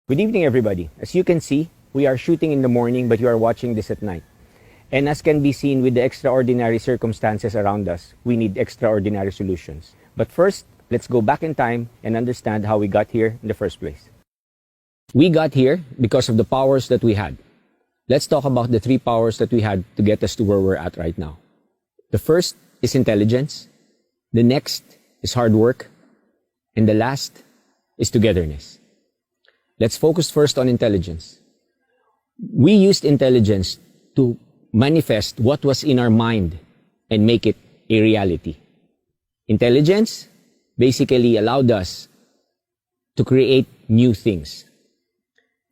Good evening, everybody. As you can see, we are shooting in the morning, but you are watching this at night. And as can be seen with the extraordinary circumstances around us, we need extraordinary solutions. But first, let's go back in time and understand how we got here in the first place. We got here because of the powers that we had. Let's talk about the three powers that we had to get us to where we're at right now. The first is intelligence. The next is hard work. And the last is togetherness. Let's focus first on intelligence. We used intelligence to manifest what was in our mind and make it a reality. Intelligence basically allowed us to create new things.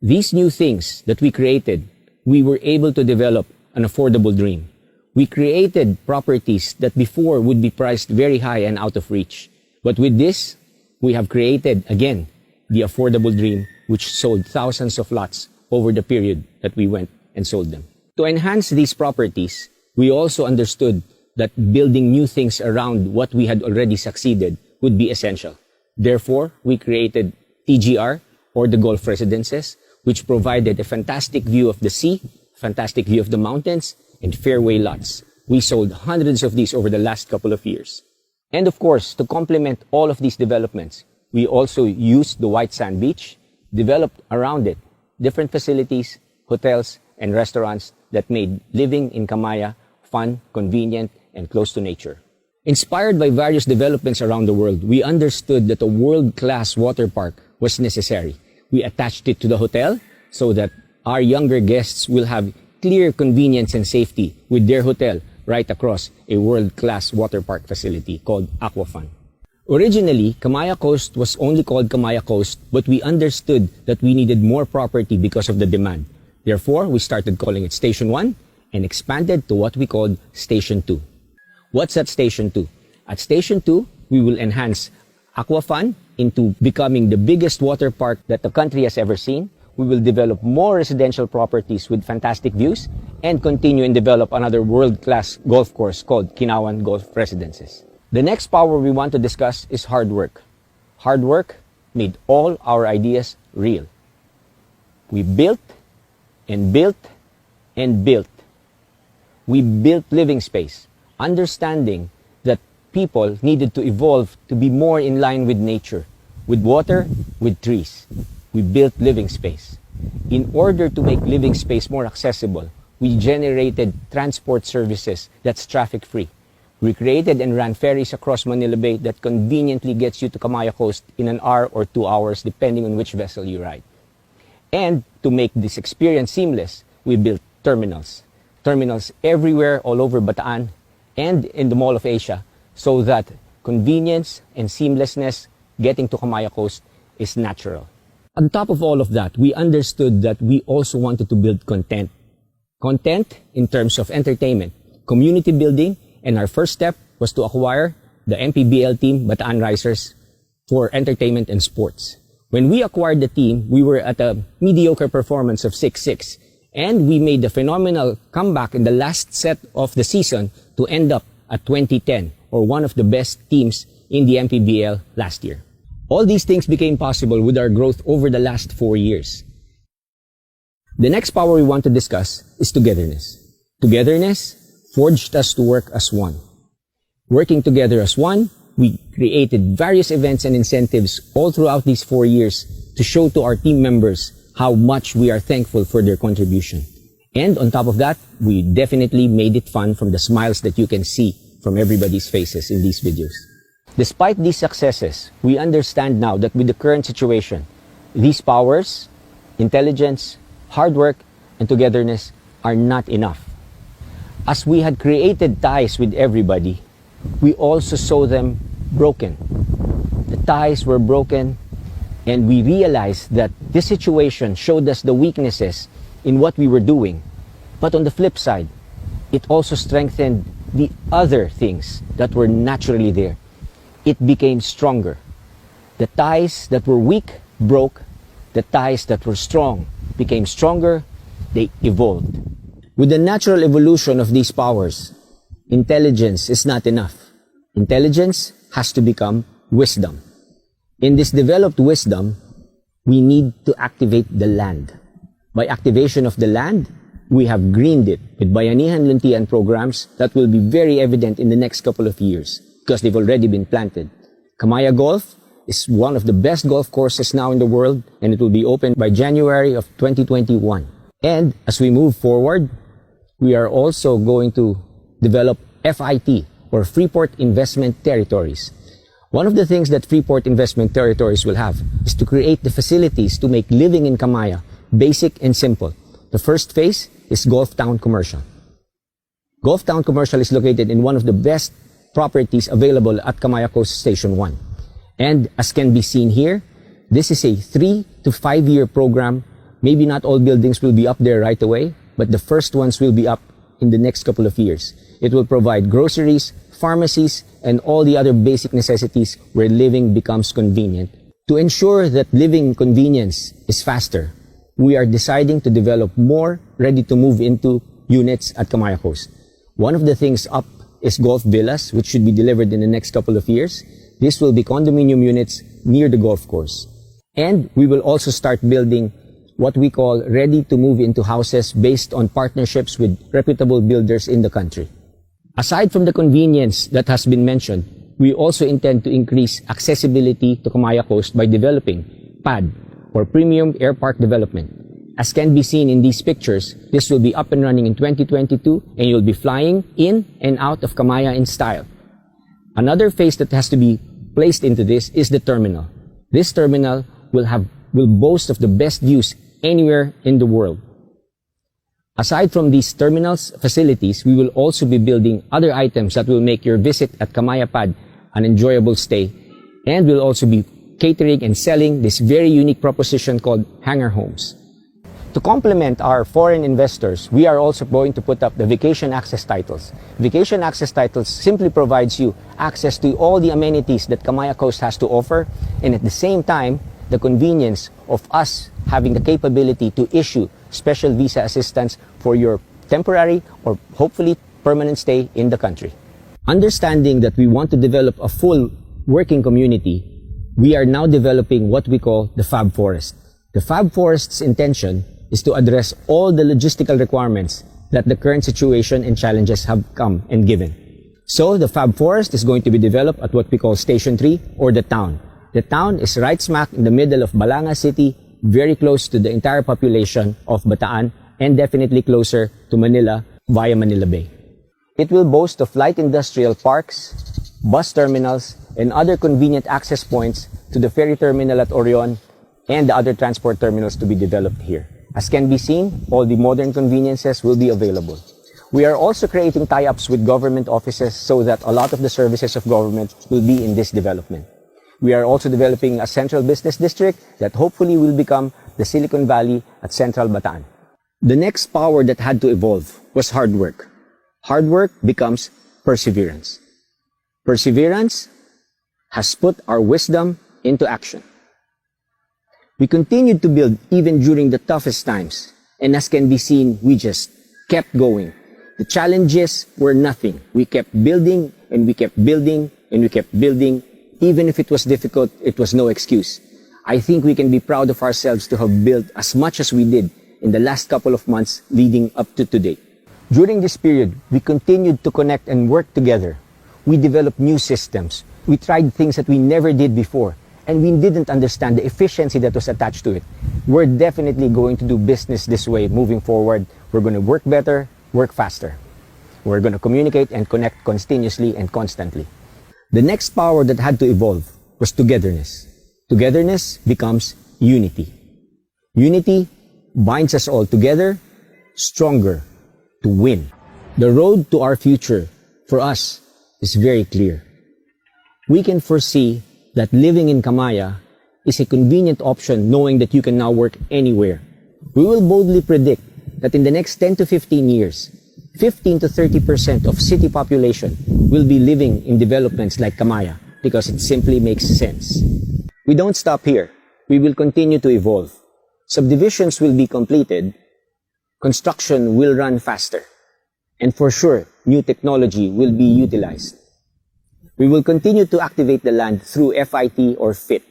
These new things that we created, we were able to develop an affordable dream. We created properties that before would be priced very high and out of reach. But with this, we have created, again, the affordable dream, which sold thousands of lots over the period that we went and sold them. To enhance these properties, we also understood that building new things around what we had already succeeded would be essential. Therefore, we created TGR, or the Golf Residences, which provided a fantastic view of the sea, fantastic view of the mountains, and fairway lots. We sold hundreds of these over the last couple of years. And of course, to complement all of these developments, we also used the white sand beach, developed around it different facilities, hotels, and restaurants that made living in Camaya fun, convenient, and close to nature. Inspired by various developments around the world, we understood that a world-class water park was necessary. We attached it to the hotel so that our younger guests will have clear convenience and safety with their hotel right across a world-class water park facility called Aquafun. Originally, Camaya Coast was only called Camaya Coast, but we understood that we needed more property because of the demand. Therefore, we started calling it Station 1 and expanded to what we called Station 2. What's at Station 2? At Station 2, we will enhance Aquafun into becoming the biggest water park that the country has ever seen. We will develop more residential properties with fantastic views and continue and develop another world-class golf course called Kinawan Golf Residences. The next power we want to discuss is hard work. Hard work made all our ideas real. We built and built and built. We built living space, understanding that people needed to evolve to be more in line with nature, with water, with trees. We built living space. In order to make living space more accessible, we generated transport services that's traffic-free. We created and ran ferries across Manila Bay that conveniently gets you to Camaya Coast in an hour or 2 hours, depending on which vessel you ride. And to make this experience seamless, we built terminals. Terminals everywhere all over Bataan and in the Mall of Asia, so that convenience and seamlessness getting to Camaya Coast is natural. On top of all of that, we understood that we also wanted to build content. Content in terms of entertainment, community building, and our first step was to acquire the MPBL team, Bataan Risers, for entertainment and sports. When we acquired the team, we were at a mediocre performance of 6-6, and we made a phenomenal comeback in the last set of the season to end up at 2010, or one of the best teams in the MPBL last year. All these things became possible with our growth over the last 4 years. The next power we want to discuss is togetherness. Togetherness forged us to work as one. Working together as one, we created various events and incentives all throughout these 4 years to show to our team members how much we are thankful for their contribution. And on top of that, we definitely made it fun from the smiles that you can see from everybody's faces in these videos. Despite these successes, we understand now that with the current situation, these powers, intelligence, hard work, and togetherness are not enough. As we had created ties with everybody, we also saw them broken. The ties were broken, and we realized that this situation showed us the weaknesses in what we were doing. But on the flip side, it also strengthened the other things that were naturally there. It became stronger. The ties that were weak broke. The ties that were strong became stronger. They evolved. With the natural evolution of these powers, intelligence is not enough. Intelligence has to become wisdom. In this developed wisdom, we need to activate the land. By activation of the land, we have greened it with Bayanihan Luntian programs that will be very evident in the next couple of years because they've already been planted. Camaya Golf is one of the best golf courses now in the world, and it will be open by January of 2021. And as we move forward, we are also going to develop FIT, or Freeport Investment Territories. One of the things that Freeport Investment Territories will have is to create the facilities to make living in Camaya basic and simple. The first phase is Golf Town Commercial. Golf Town Commercial is located in one of the best properties available at Camaya Coast Station 1. And as can be seen here, this is a 3 to 5 year program. Maybe not all buildings will be up there right away, but the first ones will be up in the next couple of years. It will provide groceries, pharmacies, and all the other basic necessities where living becomes convenient. To ensure that living convenience is faster, we are deciding to develop more ready-to-move into units at Camaya Coast. One of the things up is golf villas, which should be delivered in the next couple of years. This will be condominium units near the golf course. And we will also start building what we call ready-to-move into houses based on partnerships with reputable builders in the country. Aside from the convenience that has been mentioned, we also intend to increase accessibility to Camaya Coast by developing PAD, or Premium Air Park Development. As can be seen in these pictures, this will be up and running in 2022, and you'll be flying in and out of Camaya in style. Another phase that has to be placed into this is the terminal. This terminal will boast of the best views anywhere in the world. Aside from these terminals facilities, we will also be building other items that will make your visit at Camaya Pad an enjoyable stay, and we'll also be catering and selling this very unique proposition called hangar homes. To complement our foreign investors, we are also going to put up the vacation access titles. Vacation access titles simply provides you access to all the amenities that Camaya Coast has to offer, and at the same time, the convenience of us having the capability to issue special visa assistance for your temporary or hopefully permanent stay in the country. Understanding that we want to develop a full working community, we are now developing what we call the Fab Forest. The Fab Forest's intention is to address all the logistical requirements that the current situation and challenges have come and given. So the Fab Forest is going to be developed at what we call Station 3, or the town. The town is right smack in the middle of Balanga City, very close to the entire population of Bataan, and definitely closer to Manila via Manila Bay. It will boast of light industrial parks, bus terminals, and other convenient access points to the ferry terminal at Orion and the other transport terminals to be developed here. As can be seen, all the modern conveniences will be available. We are also creating tie-ups with government offices so that a lot of the services of government will be in this development. We are also developing a central business district that hopefully will become the Silicon Valley at Central Bataan. The next power that had to evolve was hard work. Hard work becomes perseverance. Perseverance has put our wisdom into action. We continued to build even during the toughest times, and as can be seen, we just kept going. The challenges were nothing. We kept building, and we kept building, and we kept building. Even if it was difficult, it was no excuse. I think we can be proud of ourselves to have built as much as we did in the last couple of months leading up to today. During this period, we continued to connect and work together. We developed new systems. We tried things that we never did before, and we didn't understand the efficiency that was attached to it. We're definitely going to do business this way moving forward. We're going to work better, work faster. We're going to communicate and connect continuously and constantly. The next power that had to evolve was togetherness. Togetherness becomes unity. Unity binds us all together, stronger, to win. The road to our future, for us, is very clear. We can foresee that living in Camaya is a convenient option, knowing that you can now work anywhere. We will boldly predict that in the next 10 to 15 years, 15 to 30% of city population will be living in developments like Camaya because it simply makes sense. We don't stop here. We will continue to evolve. Subdivisions will be completed. Construction will run faster. And for sure, new technology will be utilized. We will continue to activate the land through FIT or FIT.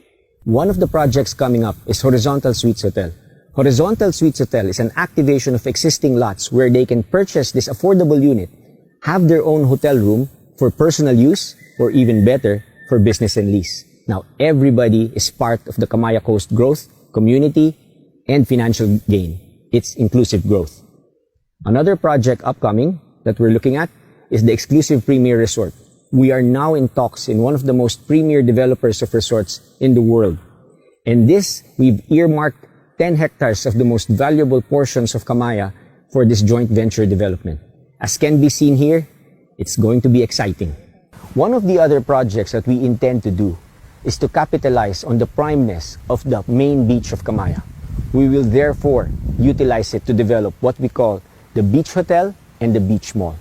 One of the projects coming up is Horizontal Suites Hotel. Horizontal Suites Hotel is an activation of existing lots where they can purchase this affordable unit, have their own hotel room for personal use, or even better, for business and lease. Now, everybody is part of the Camaya Coast growth, community, and financial gain. It's inclusive growth. Another project upcoming that we're looking at is the exclusive premier resort. We are now in talks in one of the most premier developers of resorts in the world. And this, we've earmarked 10 hectares of the most valuable portions of Camaya for this joint venture development. As can be seen here, it's going to be exciting. One of the other projects that we intend to do is to capitalize on the primeness of the main beach of Camaya. We will therefore utilize it to develop what we call the Beach Hotel and the Beach Mall.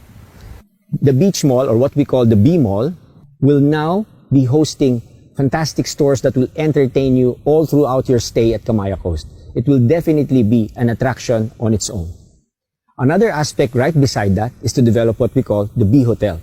The Beach Mall, or what we call the B Mall, will now be hosting fantastic stores that will entertain you all throughout your stay at Camaya Coast. It will definitely be an attraction on its own. Another aspect right beside that is to develop what we call the B Hotel.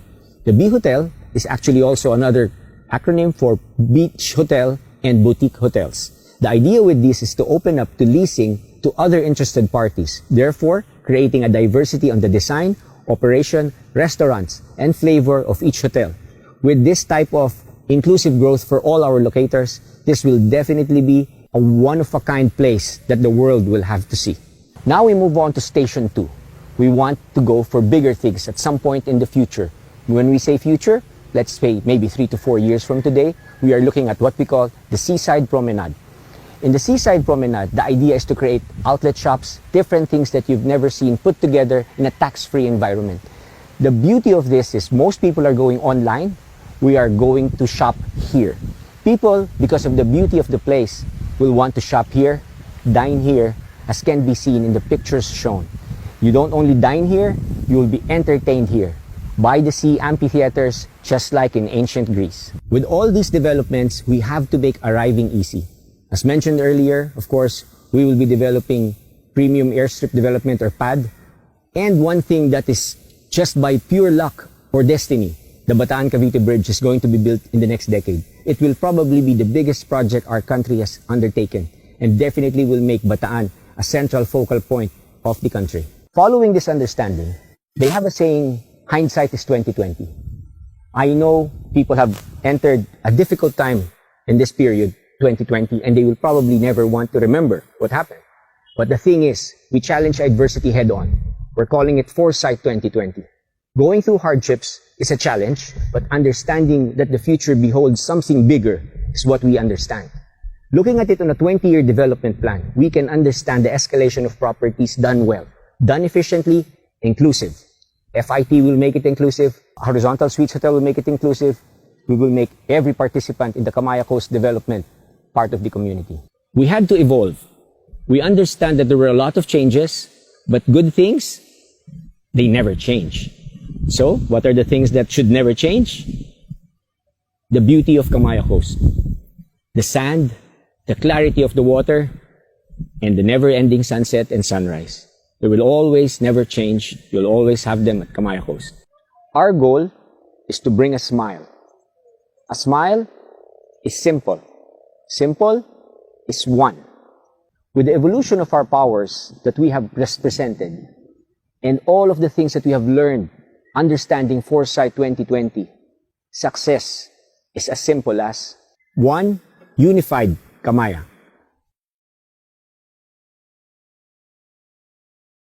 The B Hotel is actually also another acronym for Beach Hotel and Boutique Hotels. The idea with this is to open up to leasing to other interested parties, therefore creating a diversity on the design, operation, restaurants, and flavor of each hotel. With this type of inclusive growth for all our locators, this will definitely be a one-of-a-kind place that the world will have to see. Now we move on to Station 2. We want to go for bigger things at some point in the future. When we say future, let's say maybe 3 to 4 years from today, we are looking at what we call the Seaside Promenade. In the Seaside Promenade, the idea is to create outlet shops, different things that you've never seen put together in a tax-free environment. The beauty of this is most people are going online. We are going to shop here. People, because of the beauty of the place, will want to shop here, dine here, as can be seen in the pictures shown. You don't only dine here, you will be entertained here. By the sea amphitheaters, just like in ancient Greece. With all these developments, we have to make arriving easy. As mentioned earlier, of course, we will be developing premium airstrip development or PAD. And one thing that is just by pure luck or destiny, the Bataan Cavite Bridge is going to be built in the next decade. It will probably be the biggest project our country has undertaken and definitely will make Bataan a central focal point of the country. Following this understanding, they have a saying, hindsight is 2020. I know people have entered a difficult time in this period, 2020, and they will probably never want to remember what happened. But the thing is, we challenge adversity head on. We're calling it Foresight 2020. Going through hardships is a challenge, but understanding that the future beholds something bigger is what we understand. Looking at it on a 20-year development plan, we can understand the escalation of properties done well, done efficiently, inclusive. FIT will make it inclusive. Horizontal Suites Hotel will make it inclusive. We will make every participant in the Camaya Coast development part of the community. We had to evolve. We understand that there were a lot of changes, but good things, they never change. So, what are the things that should never change? The beauty of Camaya Coast. The sand, the clarity of the water, and the never-ending sunset and sunrise. They will always never change. You'll always have them at Camaya Coast. Our goal is to bring a smile. A smile is simple. Simple is one. With the evolution of our powers that we have presented and all of the things that we have learned, understanding Foresight 2020, success is as simple as one unified Camaya.